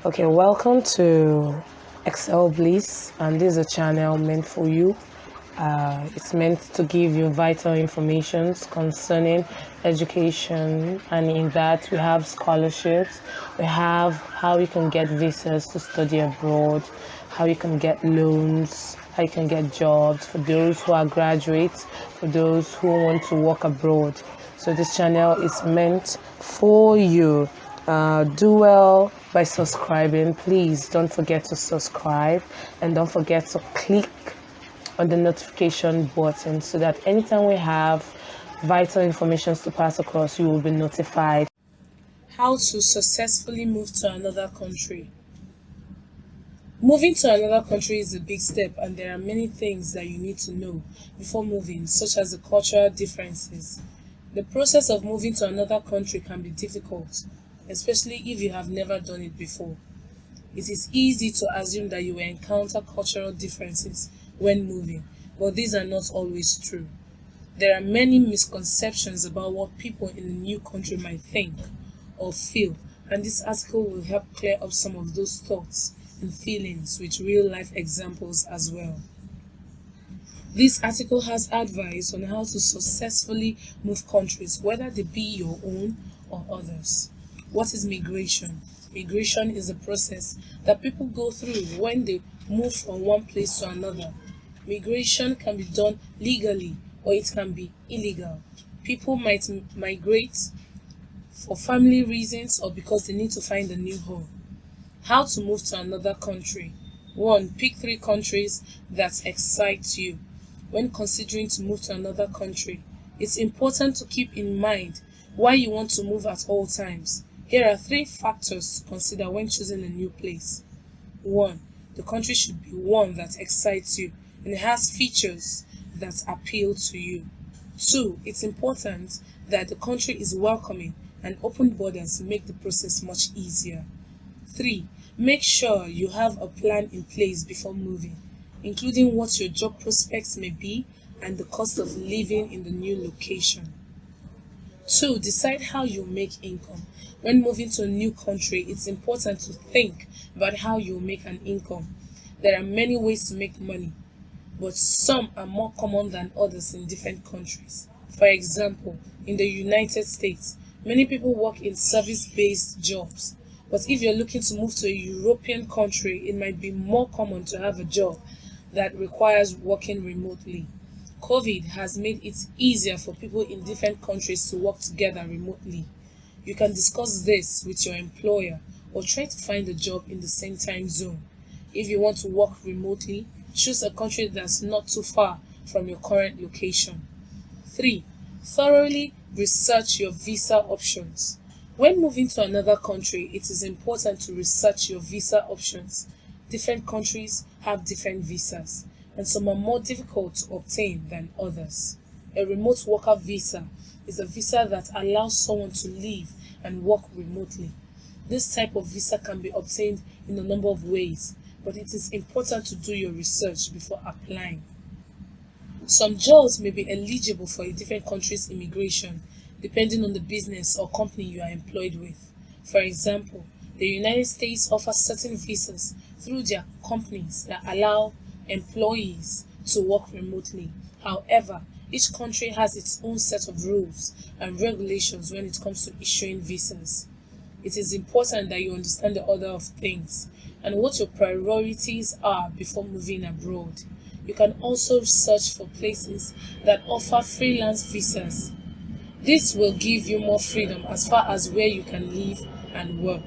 Okay, welcome to Excel Bliss, and this is a channel meant for you. It's meant to give you vital information concerning education, and in that we have scholarships, we have how you can get visas to study abroad, how you can get loans, how you can get jobs for those who are graduates, for those who want to work abroad. So this channel is meant for you. Do well by subscribing. Please don't forget to subscribe, and don't forget to click on the notification button so that anytime we have vital information to pass across, you will be notified. How to successfully move to another country. Moving to another country is a big step, and there are many things that you need to know before moving, such as the cultural differences. The process of moving to another country can be difficult, especially if you have never done it before. It is easy to assume that you will encounter cultural differences when moving, but these are not always true. There are many misconceptions about what people in a new country might think or feel, and this article will help clear up some of those thoughts and feelings with real life examples as well. This article has advice on how to successfully move countries, whether they be your own or others. What is migration? Migration is a process that people go through when they move from one place to another. Migration can be done legally or it can be illegal. People might migrate for family reasons or because they need to find a new home. How to move to another country. 1. Pick 3 countries that excite you. When considering to move to another country, it's important to keep in mind why you want to move at all times. Here are 3 factors to consider when choosing a new place. 1. The country should be one that excites you and it has features that appeal to you. 2. It's important that the country is welcoming, and open borders make the process much easier. 3. Make sure you have a plan in place before moving, including what your job prospects may be and the cost of living in the new location. 2. Decide how you make income. When moving to a new country, it's important to think about how you make an income. There are many ways to make money, but some are more common than others in different countries. For example, in the United States, many people work in service-based jobs. But if you're looking to move to a European country, it might be more common to have a job that requires working remotely. COVID has made it easier for people in different countries to work together remotely. You can discuss this with your employer or try to find a job in the same time zone. If you want to work remotely, choose a country that's not too far from your current location. 3. Thoroughly research your visa options. When moving to another country, it is important to research your visa options. Different countries have different visas, and some are more difficult to obtain than others. A remote worker visa is a visa that allows someone to live and work remotely. This type of visa can be obtained in a number of ways, but it is important to do your research before applying. Some jobs may be eligible for a different country's immigration, depending on the business or company you are employed with. For example, the United States offers certain visas through their companies that allow employees to work remotely. However, each country has its own set of rules and regulations when it comes to issuing visas. It is important that you understand the order of things and what your priorities are before moving abroad. You can also search for places that offer freelance visas. This will give you more freedom as far as where you can live and work.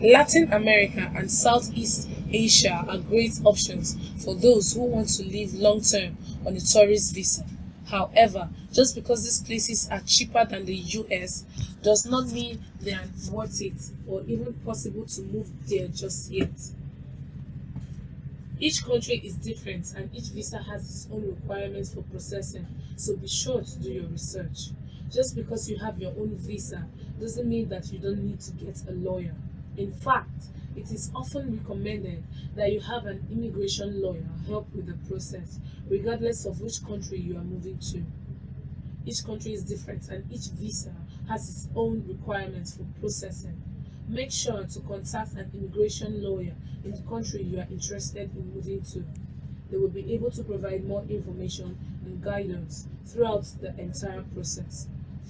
Latin America and Southeast Asia are great options for those who want to live long-term on a tourist visa. However, just because these places are cheaper than the US does not mean they are worth it or even possible to move there just yet. Each country is different and each visa has its own requirements for processing, so be sure to do your research. Just because you have your own visa doesn't mean that you don't need to get a lawyer. In fact, it is often recommended that you have an immigration lawyer help with the process, regardless of which country you are moving to. Each country is different and each visa has its own requirements for processing. Make sure to contact an immigration lawyer in the country you are interested in moving to. They will be able to provide more information and guidance throughout the entire process.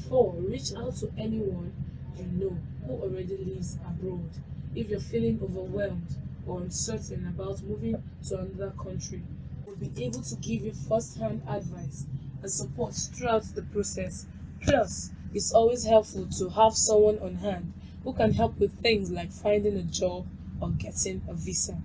4. Reach out to anyone you know who already lives abroad. If you're feeling overwhelmed or uncertain about moving to another country, will be able to give you first-hand advice and support throughout the process. Plus, it's always helpful to have someone on hand who can help with things like finding a job or getting a visa.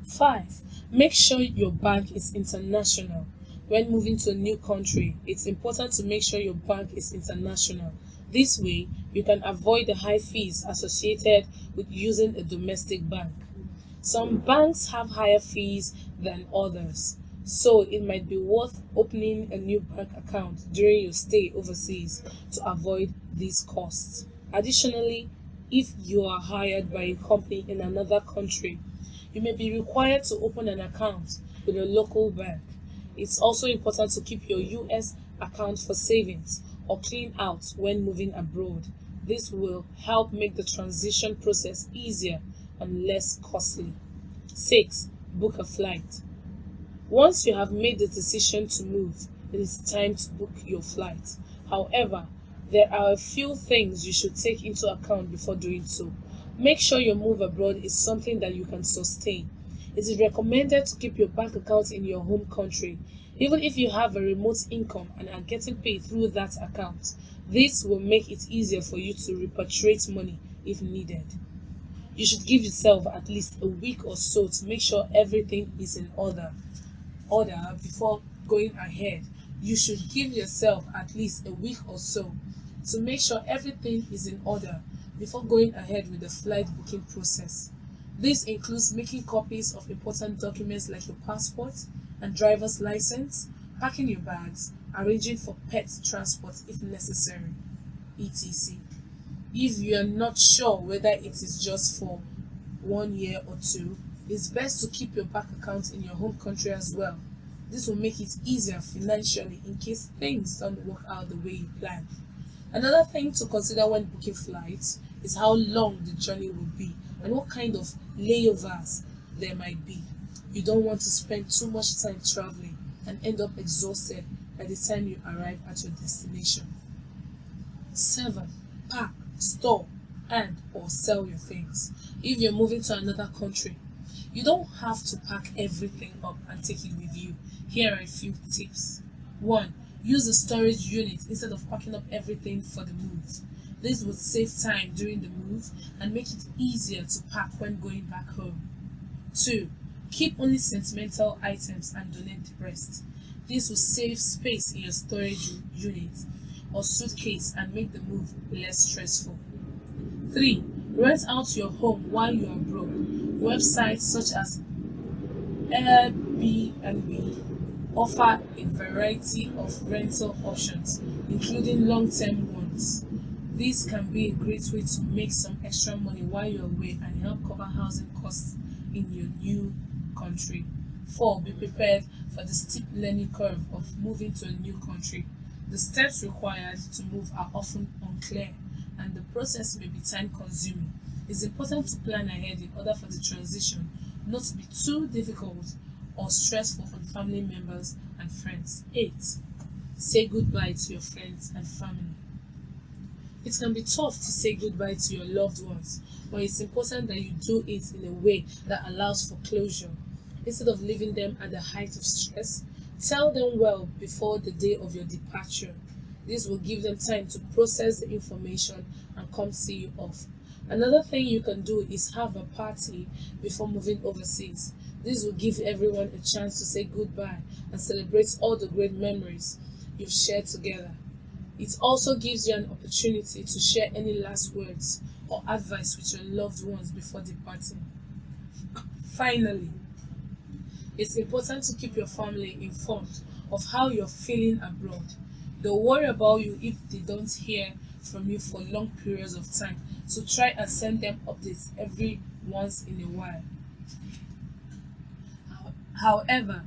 5. Make sure your bank is international. When moving to a new country, it's important to make sure your bank is international. This way, you can avoid the high fees associated with using a domestic bank. Some banks have higher fees than others, so it might be worth opening a new bank account during your stay overseas to avoid these costs. Additionally, if you are hired by a company in another country, you may be required to open an account with a local bank. It's also important to keep your US account for savings or clean out when moving abroad. This will help make the transition process easier and less costly. 6. Book a flight. Once you have made the decision to move, it is time to book your flight. However, there are a few things you should take into account before doing so. Make sure your move abroad is something that you can sustain. It is recommended to keep your bank account in your home country, even if you have a remote income and are getting paid through that account. This will make it easier for you to repatriate money if needed. You should give yourself at least a week or so to make sure everything is in order before going ahead. You should give yourself at least a week or so to make sure everything is in order before going ahead with the flight booking process. This includes making copies of important documents like your passport and driver's license, packing your bags, arranging for pet transport if necessary, etc. If you are not sure whether it is just for 1 year or 2, it's best to keep your bank account in your home country as well. This will make it easier financially in case things don't work out the way you planned. Another thing to consider when booking flights is how long the journey will be and what kind of layovers there might be. You don't want to spend too much time traveling and end up exhausted by the time you arrive at your destination. 7. Pack, store, and or sell your things. If you're moving to another country, you don't have to pack everything up and take it with you. Here are a few tips. 1. Use a storage unit instead of packing up everything for the move. This would save time during the move and make it easier to pack when going back home. 2. Keep only sentimental items and donate the rest. This will save space in your storage unit or suitcase and make the move less stressful. 3. Rent out your home while you are abroad. Websites such as Airbnb offer a variety of rental options, including long-term ones. This can be a great way to make some extra money while you're away and help cover housing costs in your new country. 4. Be prepared for the steep learning curve of moving to a new country. The steps required to move are often unclear, and the process may be time-consuming. It's important to plan ahead in order for the transition not to be too difficult or stressful on family members and friends. 8. Say goodbye to your friends and family. It can be tough to say goodbye to your loved ones, but it's important that you do it in a way that allows for closure. Instead of leaving them at the height of stress, tell them well before the day of your departure. This will give them time to process the information and come see you off. Another thing you can do is have a party before moving overseas. This will give everyone a chance to say goodbye and celebrate all the great memories you've shared together. It also gives you an opportunity to share any last words or advice with your loved ones before departing. Finally, it's important to keep your family informed of how you're feeling abroad. They'll worry about you if they don't hear from you for long periods of time, so try and send them updates every once in a while. However,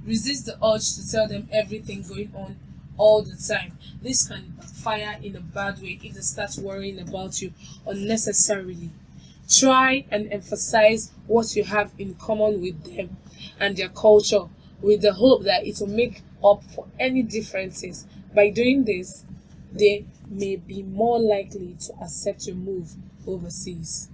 resist the urge to tell them everything going on all the time. This can backfire in a bad way if they start worrying about you unnecessarily. Try and emphasize what you have in common with them and their culture, with the hope that it will make up for any differences. By doing this, they may be more likely to accept your move overseas.